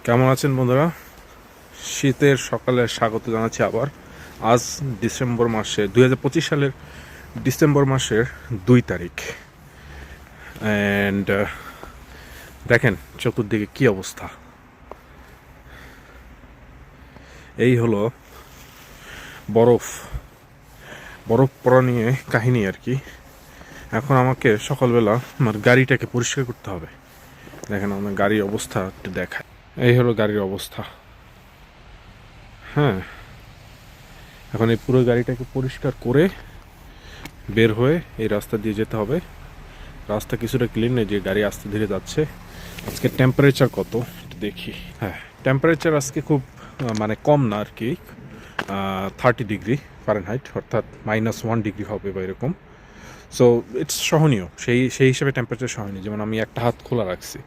কেমন আছেন বন্ধুরা? শীতের সকালে স্বাগত জানাচ্ছি আবার। আজ ডিসেম্বর মাসে 2025 সালের ডিসেম্বর মাসের 2 তারিখ। অ্যান্ড দেখেন চতুর্দিকে কি অবস্থা। এই হলো বরফ বরফ পড়া নিয়ে কাহিনী আর কি। এখন আমাকে সকালবেলা আমার গাড়িটাকে পরিষ্কার করতে হবে। দেখেন আমার গাড়ির অবস্থা একটু দেখায়। এই হলো গাড়ির অবস্থা। হ্যাঁ, এখন এই পুরো গাড়িটাকে পরিষ্কার করে বের হয়ে এই রাস্তা দিয়ে যেতে হবে। রাস্তা কিছুটা ক্লিন নেই, যে গাড়ি আস্তে ধীরে যাচ্ছে। আজকে টেম্পারেচার কত একটু দেখি। হ্যাঁ, টেম্পারেচার আজকে খুব মানে কম না আর কি, 30 ডিগ্রি ফারেনহাইট, অর্থাৎ -1 ডিগ্রি হবে বা এরকম। সো ইটস সহনীয়, সেই হিসাবে টেম্পারেচার সহনীয়। যেমন আমি একটা হাত খোলা রাখছি,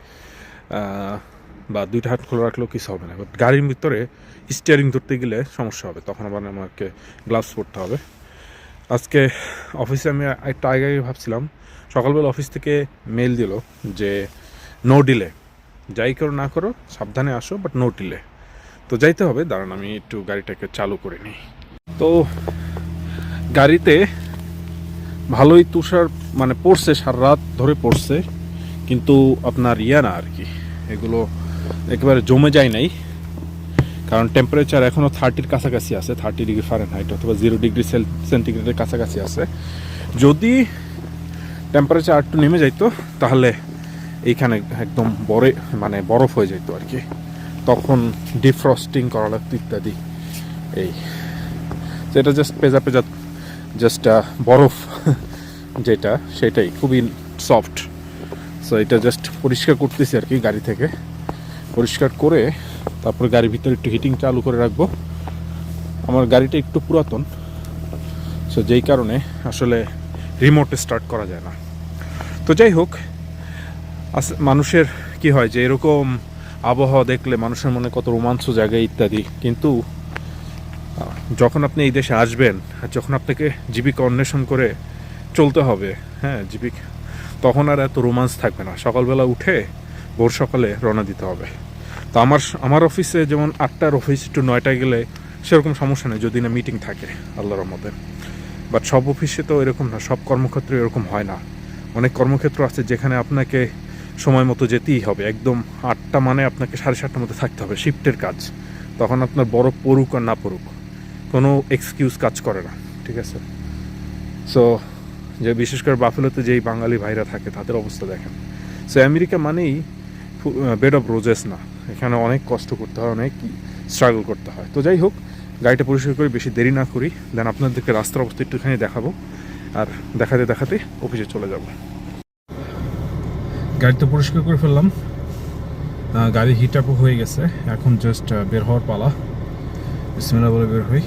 বা 2টা হাত খোলা রাখলেও কিছু হবে না। বাট গাড়ির ভিতরে স্টিয়ারিং ধরতে গেলে সমস্যা হবে, তখন আবার আমাকে গ্লাভস পরতে হবে। আজকে অফিসে আমি একটু আগে ভাবছিলাম, সকালবেলা অফিস থেকে মেল দিল যে নো ডিলে, যাই করো না করো সাবধানে আসো, বাট নো ডিলে। তো যাইতে হবে। দাঁড়ান আমি একটু গাড়িটাকে চালু করে নিই। তো গাড়িতে ভালোই তুষার মানে পড়ছে, সারা রাত ধরে পড়ছে, কিন্তু আপনার না আর কি, এগুলো একেবারে জমে যায় নাই। কারণ টেম্পারেচার এখনও 30-র কাছাকাছি আছে, 30 ডিগ্রি ফারেনহাইট অথবা 0 ডিগ্রি সেন্টিগ্রেডের কাছাকাছি আছে। যদি টেম্পারেচার একটু নেমে যাইতো তাহলে এইখানে একদম বরফ হয়ে যেত আর কি। তখন ডিফ্রস্টিং করা লাগতো ইত্যাদি। এই যেটা জাস্ট পেজা জাস্ট বরফ যেটা, সেটাই খুবই সফট। সো এটা জাস্ট পরিষ্কার করতেছি আর কি। গাড়ি থেকে পরিষ্কার করে তারপরে গাড়ির ভিতরে একটু হিটিং চালু করে রাখবো। আমার গাড়িটা একটু পুরাতন, সো যেই কারণে আসলে রিমোটে স্টার্ট করা যায় না। তো যাই হোক, মানুষের কি হয় যে এরকম আবহাওয়া দেখলে মানুষের মনে কত রোমাঞ্চ জাগে ইত্যাদি, কিন্তু যখন আপনি এই দেশে আসবেন আর যখন আপনাকে জীবিকা অন্বেষণ করে চলতে হবে, হ্যাঁ জীবিকা, তখন আর এত রোমাঞ্চ থাকবে না। সকালবেলা উঠে ভোর সকালে রওনা দিতে হবে। তো আমার অফিসে যেমন 8টার অফিস টু 9টায় গেলে সেরকম সমস্যা নেই, যদি না মিটিং থাকে আল্লাহর রহমতে। বাট সব অফিসে তো এরকম না, সব কর্মক্ষেত্রে এরকম হয় না। অনেক কর্মক্ষেত্র আছে যেখানে আপনাকে সময় মতো যেতেই হবে, একদম 8টা মানে আপনাকে 7:30টার মধ্যে থাকতে হবে, শিফটের কাজ। তখন আপনার বরফ পড়ুক আর না পড়ুক, কোনো এক্সকিউজ কাজ করে না, ঠিক আছে? সো যে বিশেষ করে বাফেলোতে যেই বাঙালি ভাইরা থাকে তাদের অবস্থা দেখেন। সো আমেরিকা মানেই বেড অফ রোজেস না, এখানে অনেক কষ্ট করতে হয়, অনেক স্ট্রাগল করতে হয়। তো যাই হোক, গাড়িটা পরিষ্কার করে বেশি দেরি না করি, দেন আপনাদেরকে রাস্তার অবস্থা একটুখানি দেখাবো, আর দেখাতে দেখাতে অফিসে চলে যাব। গাড়িটা পরিষ্কার করে ফেললাম, গাড়ি হিট আপও হয়ে গেছে। এখন জাস্ট বের হওয়ার পালা। বিসমিল্লাহ বলে বের হই।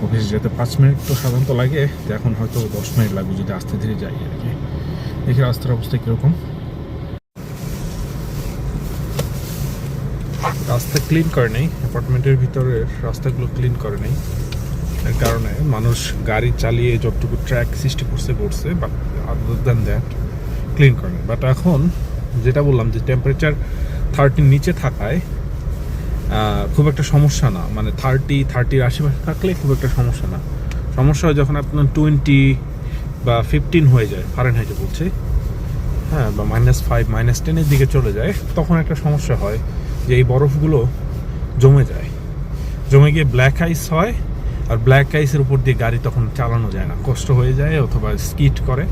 অফিসে যেতে 5 মিনিট তো সাধারণত লাগে, তো এখন হয়তো 10 মিনিট লাগবে যদি আস্তে ধীরে যাই আর কি। দেখি রাস্তার অবস্থা কীরকম। রাস্তা ক্লিন করে নেই, অ্যাপার্টমেন্টের ভিতরের রাস্তাগুলো ক্লিন করে নেই, এর কারণে মানুষ গাড়ি চালিয়ে যতটুকু ট্র্যাক সৃষ্টি করছে, but other than that clean করে নেই। বাট এখন যেটা বললাম যে টেম্পারেচার 30-র নিচে থাকায় খুব একটা সমস্যা না, মানে 30-30-র আশেপাশে থাকলে খুব একটা সমস্যা না। সমস্যা হয় যখন আপনার 20 বা 15 হয়ে যায় ফারেনহাইটে বলছে, হ্যাঁ, বা -5 -10-এর দিকে চলে যায়, তখন একটা সমস্যা হয় যে এই বরফগুলো জমে গিয়ে ব্ল্যাক আইস হয়, আর ব্ল্যাক আইসের উপর দিয়ে গাড়ি তখন চালানো যায় না, কষ্ট হয়ে যায় অথবা স্কিড করে।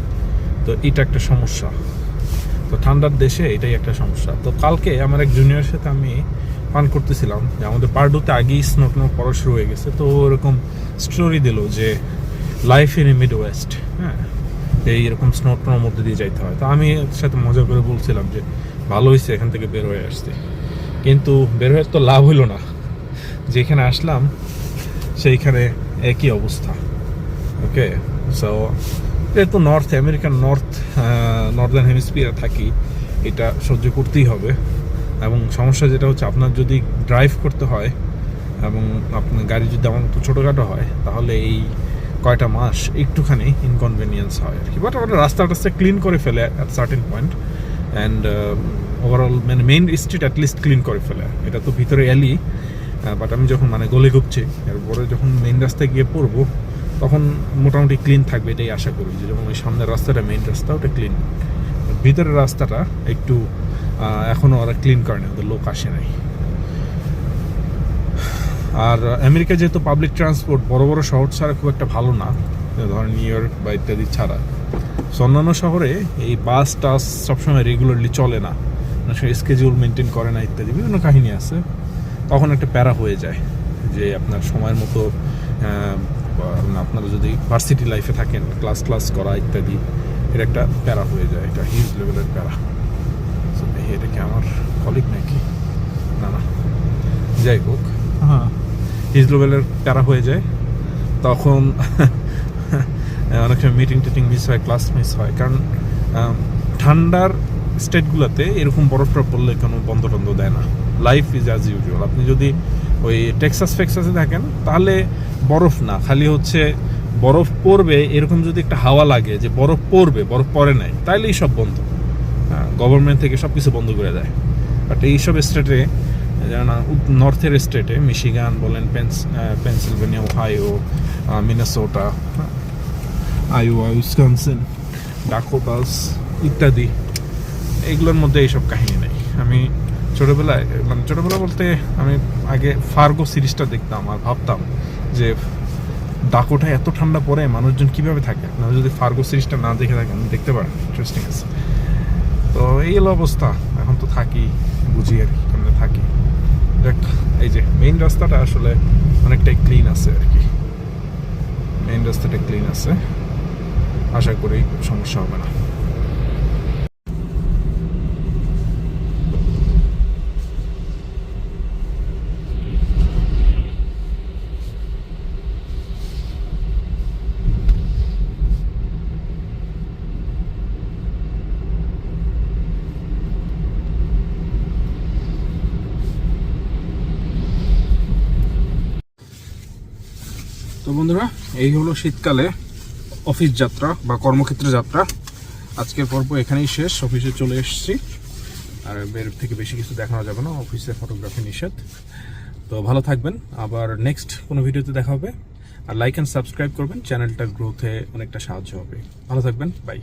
তো এটা একটা সমস্যা। তো ঠান্ডার দেশে এটাই একটা সমস্যা। তো কালকে আমার এক জুনিয়রের সাথে আমি ফান করতেছিলাম যে আমাদের পার্ডুতে আগেই স্নো পড়া শুরু হয়ে গেছে। তো এরকম স্টোরি দিল যে লাইফ ইন মিড ওয়েস্ট, হ্যাঁ, এইরকম স্নোর মধ্যে দিয়ে যাইতে হয়। তো আমি সাথে মজা করে বলছিলাম যে ভালো হয়েছে এখান থেকে বের হয়ে আসছে, কিন্তু বের হয়ে তো লাভ হইল না। যেখানে আসলাম সেইখানে একই অবস্থা। ওকে, সো যেহেতু নর্থ আমেরিকান নর্দার্ন হেমিস্ফিয়ারে থাকি, এটা সহ্য করতেই হবে। এবং সমস্যা যেটা হচ্ছে, আপনার যদি ড্রাইভ করতে হয় এবং আপনার গাড়ি যদি আমার মতো ছোটোখাটো হয়, তাহলে এই কয়টা মাস একটুখানি ইনকনভিনিয়েন্স হয় আর কি। বাট ওটা রাস্তা ক্লিন করে ফেলে at certain point, and overall মানে মেইন স্ট্রিট অ্যাটলিস্ট ক্লিন করে ফেলে। এটা তো ভিতরে অ্যালি, বাট আমি যখন মানে গলে ঘুরছি এরপরে যখন মেইন রাস্তায় গিয়ে পড়বো তখন মোটামুটি ক্লিন থাকবে এটাই আশা করি। যে যেমন ওই সামনের রাস্তাটা মেইন রাস্তা ওটা ক্লিন, ভিতরের রাস্তাটা একটু এখনও ওরা ক্লিন করে না, ওদের লোক আসে নাই। আর আমেরিকা যেহেতু পাবলিক ট্রান্সপোর্ট বড় বড় শহর ছাড়া খুব একটা ভালো না, ধরেন নিউ ইয়র্ক বা ইত্যাদি ছাড়া, অন্যান্য শহরে এই বাস টাস সবসময় রেগুলারলি চলে না, স্কেডিউল মেনটেন করে না ইত্যাদি বিভিন্ন কাহিনী আছে। তখন একটা প্যারা হয়ে যায় যে আপনার সময়ের মতো আপনারা যদি ভার্সিটি লাইফে থাকেন ক্লাস করা ইত্যাদি, এর একটা প্যারা হয়ে যায়, এটা হিউজ লেভেলের প্যারা। এটা কি আমার কলিগ নাকি? না, যাই হোক, হ্যাঁ হিউজ লেভেলের প্যারা হয়ে যায়। তখন অনেক সময় মিটিং টিটিং মিস হয়, ক্লাস মিস হয়, কারণ ঠান্ডার স্টেটগুলোতে এরকম বরফটা পড়লে কোনো বন্ধ টন্ধ দেয় না, লাইফ ইজ অ্যাজ ইউজুয়াল। আপনি যদি ওই টেক্সাসে থাকেন তাহলে বরফ না, খালি হচ্ছে বরফ পড়বে এরকম যদি একটা হাওয়া লাগে যে বরফ পড়বে, বরফ পড়ে নাই, তাইলেই সব বন্ধ, গভর্নমেন্ট থেকে সব কিছু বন্ধ করে দেয়। বাট এইসব স্টেটে, যেমন নর্থের স্টেটে মিশিগান বলেন, Pennsylvania, Ohio, Minnesota, Iowa, Wisconsin, Dakotas ইত্যাদি, এইগুলোর মধ্যে এইসব কাহিনী নেই। আমি ছোটোবেলায় ছোটোবেলা বলতে আমি আগে ফার্গো সিরিজটা দেখতাম আর ভাবতাম যে ডাকোটায় এত ঠান্ডা পড়ে মানুষজন কীভাবে থাকে। আপনারা যদি ফার্গো সিরিজটা না দেখে থাকেন দেখতে পারেন, ইন্টারেস্টিং আছে। তো এই হলো অবস্থা, এখন তো থাকি, বুঝি আর কি কেমনে থাকি। দেখ এই যে মেইন রাস্তাটা আসলে অনেকটাই ক্লিন আছে আর কি, মেইন রাস্তাটা ক্লিন আছে, আশা করি সমস্যা হবে না। তো বন্ধুরা, এই হলো শীতকালে অফিস যাত্রা বা কর্মক্ষেত্রে যাত্রা। আজকের পর্ব এখানেই শেষ, অফিসে চলে এসেছি, আর বের থেকে বেশি কিছু দেখানো যাবে না, অফিসে ফটোগ্রাফি নিষেধ। তো ভালো থাকবেন, আবার নেক্সট কোনো ভিডিওতে দেখা হবে। আর লাইক অ্যান্ড সাবস্ক্রাইব করবেন, চ্যানেলটার গ্রোথে অনেকটা সাহায্য হবে। ভালো থাকবেন, বাই।